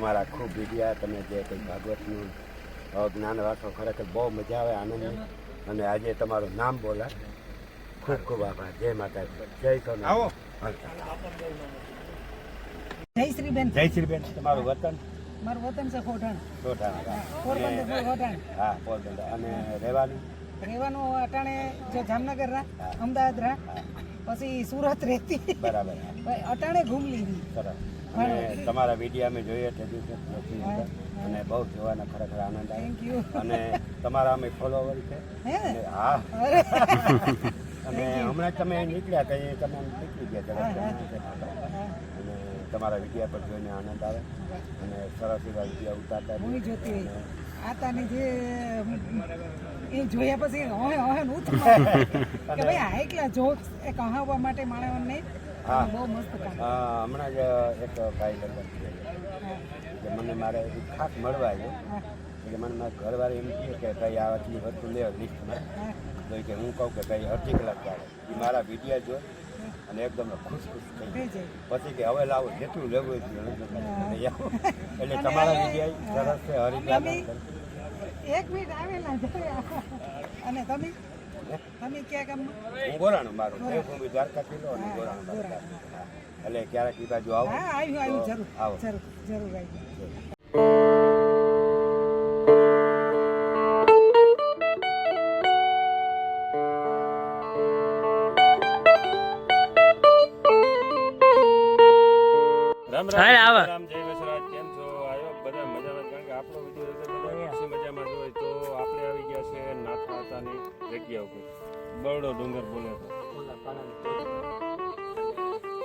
તમારા ખૂબ વિડિયા તમે જે કંઈ ભાગવતનું જ્ઞાન વાંચો ખરેખર બહુ મજા આવે આનંદ અને આજે તમારું નામ બોલા ખૂબ ખૂબ આભાર. જય માતાજી, જય સોનાથ. જય શ્રીબેન. જય શ્રીબેન. તમારું વતન? મારું વતન છે ખોટાણ. ખોટાણ. હા, પોરબંદર. અને રહેવાનું અટાણે જો જામનગર રા, અમદાવાદ રા, પછી સુરત રહેતી. બરાબર. અટાણે ઘૂમ લીધી. સરસ. અને તમારા વિડીયો અમે જોઈએ અને બહુ જોવાનો ખરેખર આનંદ આવે. Thank you. અને તમારા અમે ફોલોવર છે. હા. અને હમણાં તમે નીકળ્યા કઈ તમે નીકળી ગયા અને તમારા વિડીયો પર જોઈને આનંદ આવે અને સરસ એવા વિડીયો ઉતારતા હું જોતી હોય આતાની જે એ જોયા પછી કે ભાઈ આ એકલા જોક્સ એ કહાવવા માટે માણસને નહીં. હા, બહુ મસ્ત કામ. હમણાં જ એક ભાઈ લગન કે મને મારે ખાસ મળવા આવ્યો એટલે મને મારા ઘરવાળા એમ કહે કે ભાઈ આ આટલી વસ્તુ લે લિસ્ટમાં. તો કે હું કહું કે ભાઈ અઢી કલાક ચાલે એ મારા વિડીયો જોઈ અને એકદમ ખુશ થઈ જાય. પછી કે હવે લાવો જેટલું લેવું એટલું એટલે તમારા વિડીયો સરસ છે. હરિદ્વાર એક મિનિટ આવેલા અને તમે ક્યાં ગામમાં? હું ગોરાણું મારું દેવભૂમિ દ્વારકા કિલ્લો અને ગોરાણું એટલે ક્યારેક એ બાજુ આવો. હા, આવ્યું જરૂર આવો જરૂર આવ્યું. રામ રામ જય વસરાજ. કેમ છો? આવ્યો બધા મજામાં? કારણ કે આપણો વિડીયો બધા ખુશી મજામાં જોઈએ તો આપણે આવી ગયા છે નાથાતાની જગ્યા ઉપર. બરડો ડુંગર બોલે તો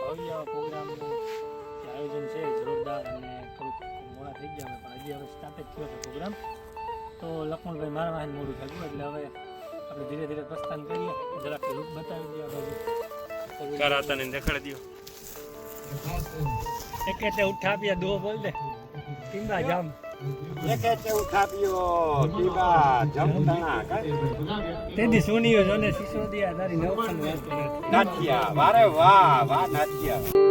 ભવ્ય પ્રોગ્રામનું આયોજન છે જોરદાર અને થોડુંક મોડા થઈ ગયા પણ હજી હવે સ્ટાર્ટ જ થયો છે પ્રોગ્રામ. તો લક્ષ્મણભાઈ મારા વાહન મોડું થયું એટલે હવે આપણે ધીરે ધીરે પ્રસ્થાન કરીએ. જરાક રૂપ બતાવી દઈએ બાજુ કરાતાને દેખાડી દો. એક એટલે ઉઠાવ્યા દો બોલ દે ટીંબા જામ તેથી સુનીઓ જોને સિસોદિયા તારી નવખન વાતો નાથિયા. વારે વાહ વાહ નાથિયા.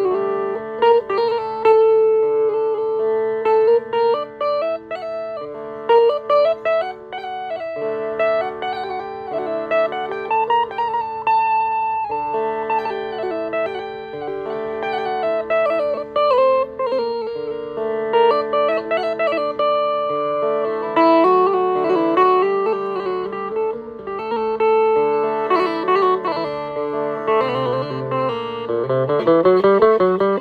Thank you.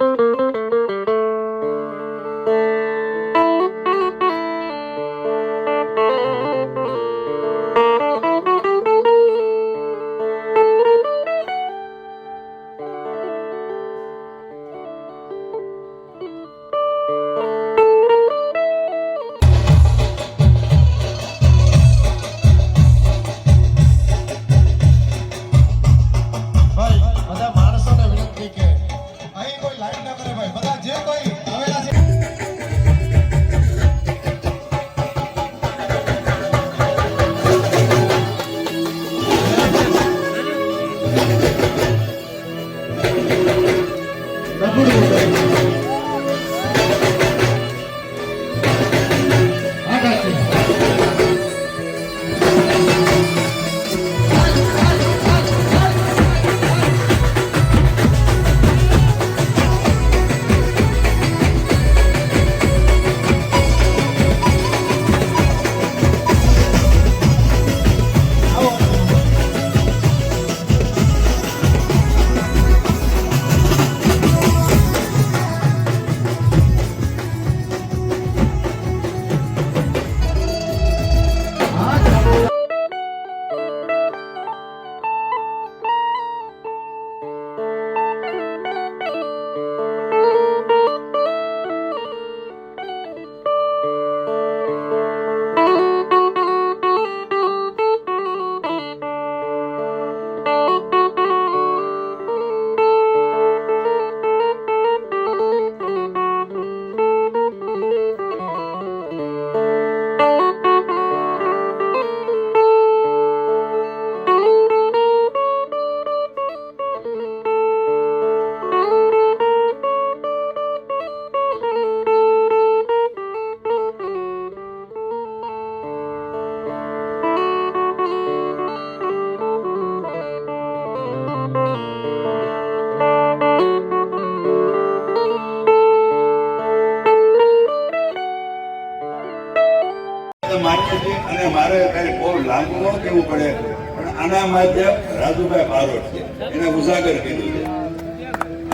છે અને મારે કઈ બહુ લાંબુ ન કહેવું પડે પણ આના માધ્યમ રાજુભાઈ બારોટ છે એને ઉજાગર કીધું છે.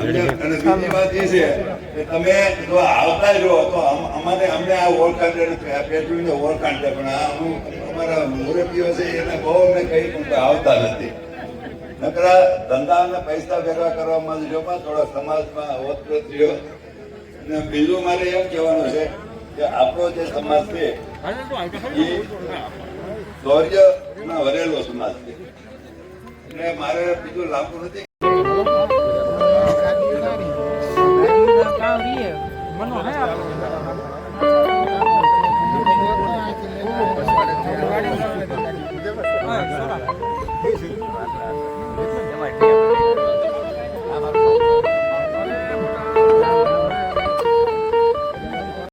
અને બીજી વાત એ છે કે તમે જો આવતા રહો તો અમને આ ઓળખાણ પેટવીને ઓળખાણ છે પણ આ હું અમારા મુરબ્બીઓ છે એને બહુ મેં કહી પણ આવતા નથી. નકરા ધંધા અને પૈસા ભેગા કરવામાં જ જોમાં થોડા સમાજમાં ઓતપ્રોત રહ્યો. અને બીજું મારે એમ કહેવાનું છે કે આપણો જે સમાજ છે એ શૌર્યમાં ભરેલો સમાજ છે એટલે મારે બીજું લાંબુ નથી.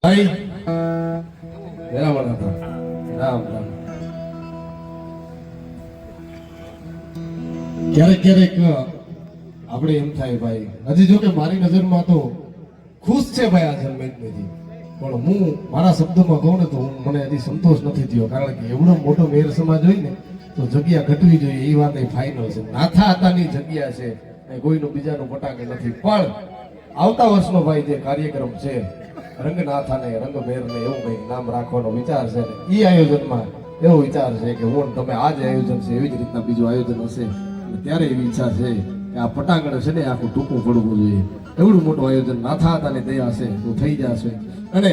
ભાઈ રામ રામ રામ રામ. ક્યારેક આપણે એમ થાય ભાઈ, હજી જો કે મારી નજરમાં તો ખુશ છે ભાઈ આ જન્મેથી, પણ હું મારા શબ્દોમાં કહું ને તો મને હજી સંતોષ નથી થયો. કારણ કે એવડો મોટો મેર સમાજ હોય ને તો જગ્યા ઘટવી જોઈએ એ વાત ફાઇનલ છે. નાથા હતાની જગ્યા છે, કોઈનું બીજાનું પટાકે નથી. પણ આવતા વર્ષનો ભાઈ જે કાર્યક્રમ છે રંગનાથ અને રંગમેરને એવું કંઈક નામ રાખવાનો વિચાર છે ને એ આયોજનમાં એવો વિચાર છે કે હું તમે આ જ આયોજન છે એવી જ રીતના બીજું આયોજન હશે. ત્યારે એવી ઈચ્છા છે કે આ પટાંગણ છે ને આખું ટૂંકું પડવું જોઈએ. એવડું મોટું આયોજન નાથા હતાની દયા હશે તો થઈ જશે. અને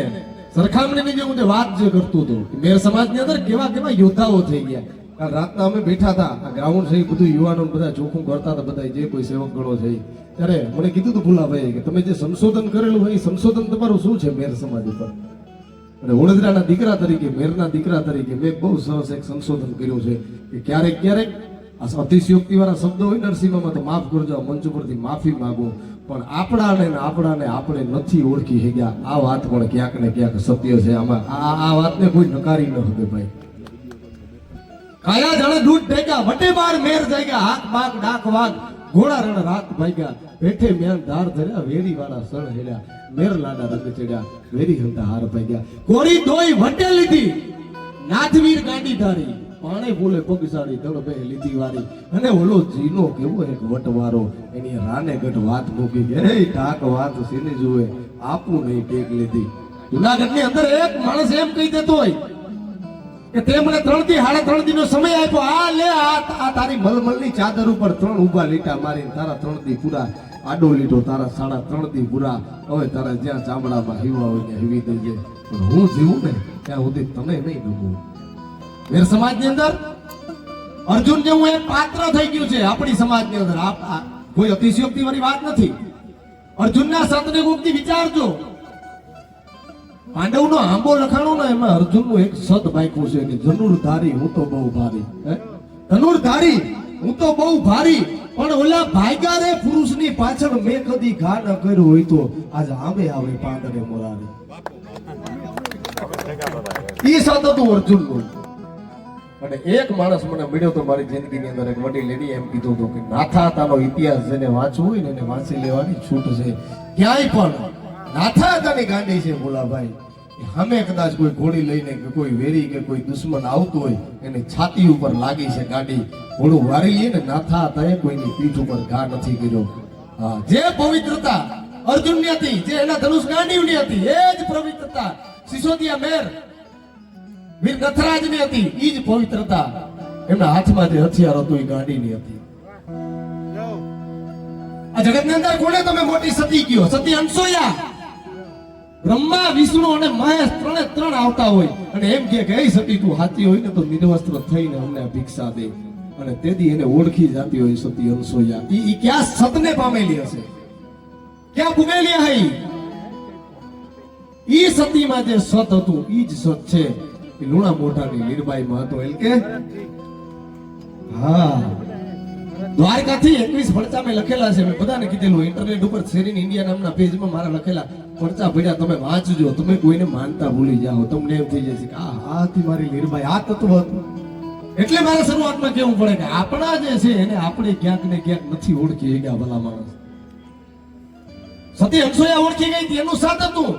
સરખામણીની જે હું વાત જે કરતો હતો મેર સમાજની અંદર કેવા કેવા યોદ્ધાઓ થઈ ગયા. કાલ રાતના અમે બેઠા હતા, આ ગ્રાઉન્ડ છે બધું યુવાનો બધા ચોખ્ખું કરતા હતા, બધા જે કોઈ સેવક ગણો છે ત્યારે મને કીધું હતું ભૂલાભાઈ કે તમે જે સંશોધન કરેલું હોય એ સંશોધન તમારું શું છે મેર સમાજ ઉપર. અને વડોદરાના દીકરા તરીકે, મેરના દીકરા તરીકે મેં બહુ સરસ એક સંશોધન કર્યું છે કે ક્યારેક આ અતિશયોક્તિ વાળા શબ્દો હોય નરસિંહમાં તો માફ કરજો, મંચ ઉપરથી માફી માંગો, પણ આપણાને આપણે નથી ઓળખી શક્યા. આ વાત પણ ક્યાંક ને ક્યાંક સત્ય છે. આમાં આ વાતને કોઈ નકારી ન શકે ભાઈ. કાયા જાણે દૂધ ઢેગ્યા, વટે બાર મેર જાગ્યા, હાથ બાગ ડાક વાગ, ઘોડા રણ રાત ભાગ્યા, બેઠે મેન ધાર ધર્યા, વેરી વાળા સણ હેડ્યા, મેર લાડા રંગ ચડ્યા, વેરી હંતા હાર ભાગ્યા, કોરી દોઈ વટે લીધી, નાથવીર ગાંડી ધારી, પાણે બોલે પગસાડી, દળ બે લીધી વારી, અને ઓલો જીનો કેવો એક વટવારો, એની રાને ગઢ વાત મૂકી કે હે ટાક વાત સીને જુએ, આપું નહીં ટેક લીધી. જુનાગઢની અંદર એક માણસ એમ કહી દેતો હોય કે તે મને 3 થી 3.5 દિનનો સમય આપ્યો, આ લે આ તારી મલમલની ચાદર ઉપર 3 ઊભા લીટા મારીને તારા 3 દી પૂરા, આડો લીટો તારા 3.5 દી પૂરા, હવે તારા જ્યાં ચામડામાં હીવા હોય ત્યાં હીવી દેજે, પણ હું જીવું ને ત્યાં સુધી તને નહીં ડૂબું. મેર સમાજની અંદર અર્જુન જેવું એક પાત્ર થઈ ગયું છે આપણી સમાજની અંદર. કોઈ અતિશયોક્તિ વાળી વાત નથી. અર્જુનના સતને કોકથી વિચારજો. પાંડવનો આંબો લખાણો ને એમાં અર્જુનનું એક સત બાક્યું છે કે ધનુર્ધારી હું તો બહુ ભારી. ધનુર્ધારી હું તો બહુ ભારી, પણ ઓલા ભાગ્યા રે પુરુષની પાછળ મેં કદી ઘા ન કર્યો હોય તો આજ આંબે આવે પાંડવે મોરારી. ઈ સત હતું અર્જુનનું. અને એક માણસ મને મળ્યો તો મારી જિંદગીની અંદર, એક વડીલ એની એમ કીધું હતું કે નાથા હતાનો ઇતિહાસ જેને વાંચવું હોય ને એને વાંચી લેવાની છૂટ છે. ક્યાંય પણ નાથા હતાની ગાંડી છે ભોલાભાઈ. અમે કદાચ કોઈ ઘોડી લઈને કે કોઈ વેરી કે કોઈ દુશ્મન આવતું હોય એની છાતી ઉપર લાગી છે ગાડી, ઘોડું વારી લઈએ ને નાથા હતાએ કોઈની પીઠ ઉપર ઘા નથી કર્યો. હા, જે પવિત્રતા અર્જુનની હતી, જે એના ધનુષ ગાંડીવની હતી, એ જ પવિત્રતા સિસોદિયા મેર વીર નથરાજની હતી. ઈ જ પવિત્રતા એમના હાથમાં જે હથિયાર હતું એ ગાંડીની હતી. આ જગતની અંદર કોને તમે મોટી સતી કયો? સતી અનસોયા. બ્રહ્મા, વિષ્ણુ અને મહેશ ત્રણ આવતા હોય અને એમ કે એ સતી તું હાથી હોય ને તો નિર્વસ્ત્ર થઈને અમને ભિક્ષા દે, અને તેથી એને ઓળખી જાતી હોય સતી અનસોયા. ઈ ક્યાં સતને પામેલી હશે, ક્યાં ભૂગેલી હઈ? ઈ સતીમાં જે સત હતું ઈ જ સત છે. લુણા મોઢાની લીરબાઈમાં હતો એલ કે હા, દ્વારકાથી 21 પરચા મેં લખેલા છે. મેં બધાને કીધેલું ઇન્ટરનેટ ઉપર શેરીન ઇન્ડિયા નામના પેજમાં મારા લખેલા પરચા પડ્યા, તમે વાંચજો. તમે કોઈને માનતા ભૂલી જાઓ, તમને એમ થઈ જશે કે આ હતી મારી લીરબાઈ, આ તત્વ હતું. એટલે મારે શરૂઆતમાં કેવું પડે કે આપણા જે છે એને આપણે ક્યાંક ને ક્યાંક નથી ઓળખી ગયા. ભલા માણસ સતી અનસૂયા ઓળખી ગઈ હતી, એનું સાથ હતું.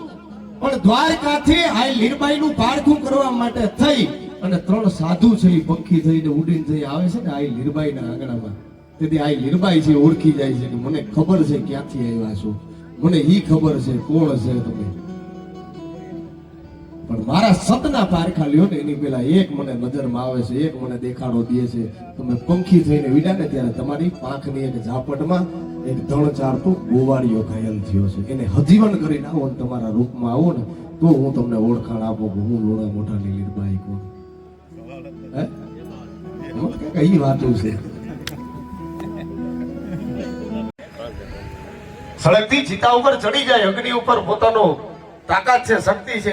પણ દ્વારકાથી આ લીરબાઈનું પારખું કરવા માટે થઈ અને 3 સાધુ છે એ પંખી થઈને ઉડીને જઈ આવે છે ને આ લીરબાઈના આંગણામાં. તેથી આ લીરબાઈ છે ઓળખી જાય છે કે મને ખબર છે ક્યાંથી આવ્યા છો, મને ઈ ખબર છે કોણ છે તમે. પણ મારા સતના પારખા લ્યો ને એની પેલા એક મને નજરમાં આવે છે, એક મને દેખાડો દે છે. તમે પંખી થઈને વિડા ને ત્યારે તમારી પાંખની એક ઝાપટમાં એક ધણ ચારતો ગોવાળિયો ઘાયલ થયો છે. એને હજીવન કરીને આવો ને તમારા રૂપમાં આવો ને તો હું તમને ઓળખાણ આપું કે હું લોણા મોઢાની લીરબાઈ કોણ. હે કઈ વાતું છે. સળગતી ચિતા ઉપર ચડી જાય, અગ્નિ ઉપર પોતાનો તાકાત છે, શક્તિ છે,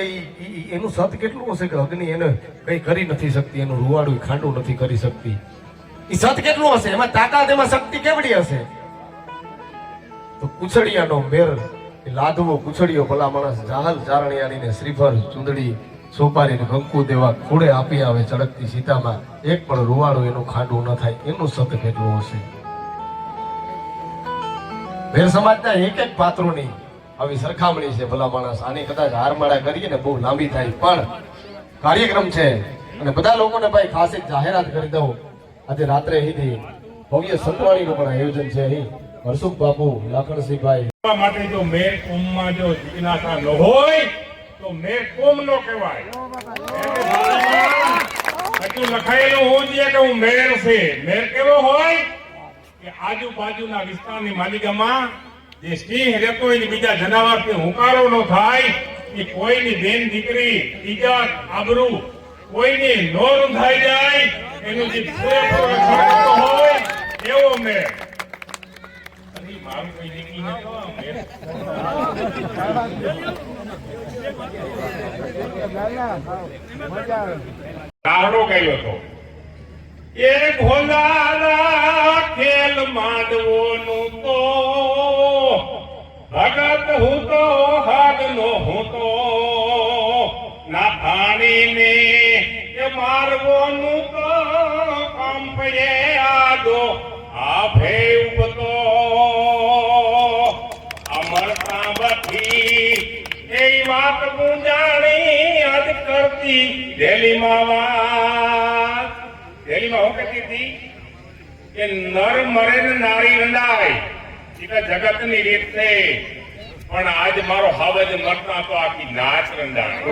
એનું સત કેટલું હશે કે અગ્નિ એને કઈ કરી નથી શકતી, એનું રૂવાડું ખાંડું નથી કરી શકતી. એ સત કેટલું હશે, એમાં તાકાત, એમાં શક્તિ કેવડી હશે. તો કુછડિયાનો મેર લાદવો, કુછડિયો ભલા માણસ જાહલ ચારણિયાણીને શ્રીફળ ચુંદડી સોપારી ને કંકુ દેવા ખોડે આપી આવે ચડકતી સીતામાં, એક પણ રૂવાડું એનું ખાંડું ન થાય, એનું સત કેટલું હશે. ભેર સમાજના એક એક પાત્રોની આવી સરખામણી છે ભલા માણસ. આની કદાચ હારમાળા કરીએ ને બહુ લાંબી થાય, પણ કાર્યક્રમ છે અને બધા લોકોને ભાઈ ખાસ એક જાહેરાત કરી દઉં. આજે રાત્રે અહીંથી ભવ્ય સંતવાણીનું પણ આયોજન છે. અહીં હરસુખ બાપુ, લાખણસિંહભાઈ માટે જો મેર કોમમાં જો જિજ્ઞાસા ન હોય તો મેર કોમ નો કહેવાય. એટલું લખાયેલું હોવું જોઈએ કે હું મેર છે. મેર કેવો હોય કે આજુબાજુના વિસ્તારની માલિકામાં જે સિંહ રહેતો હોય બીજા જનાવરથી હુંકારો ન થાય, એ કોઈની બેન દીકરી ઇજ્જત આબરૂ કોઈની ન રૂંધાઈ જાય, એનું જે પૂરેપૂરો રક્ષણ કરતો હોય એવો મેર. મારું કોઈ દીકરી ન ગાહડો ગયો હતો એ ભોલાના ખેલ માંડવોનું તો ભગત હું તો હાગનો હું તો ના થાણીને એ મારવોનું તો કંપયે આદો આ ભેવ બતો અમરતા બધી એ વાત ગુંજાણી અદ કરતી દિલ્હીમાં વાત. દિલ્હીમાં હું કહેતી હતી કે નર મરે ને નારી રંડાય, એ તો જગતની રીત છે, પણ આજ મારો હાવજ મરતા તો આખી નાચ રંડાય.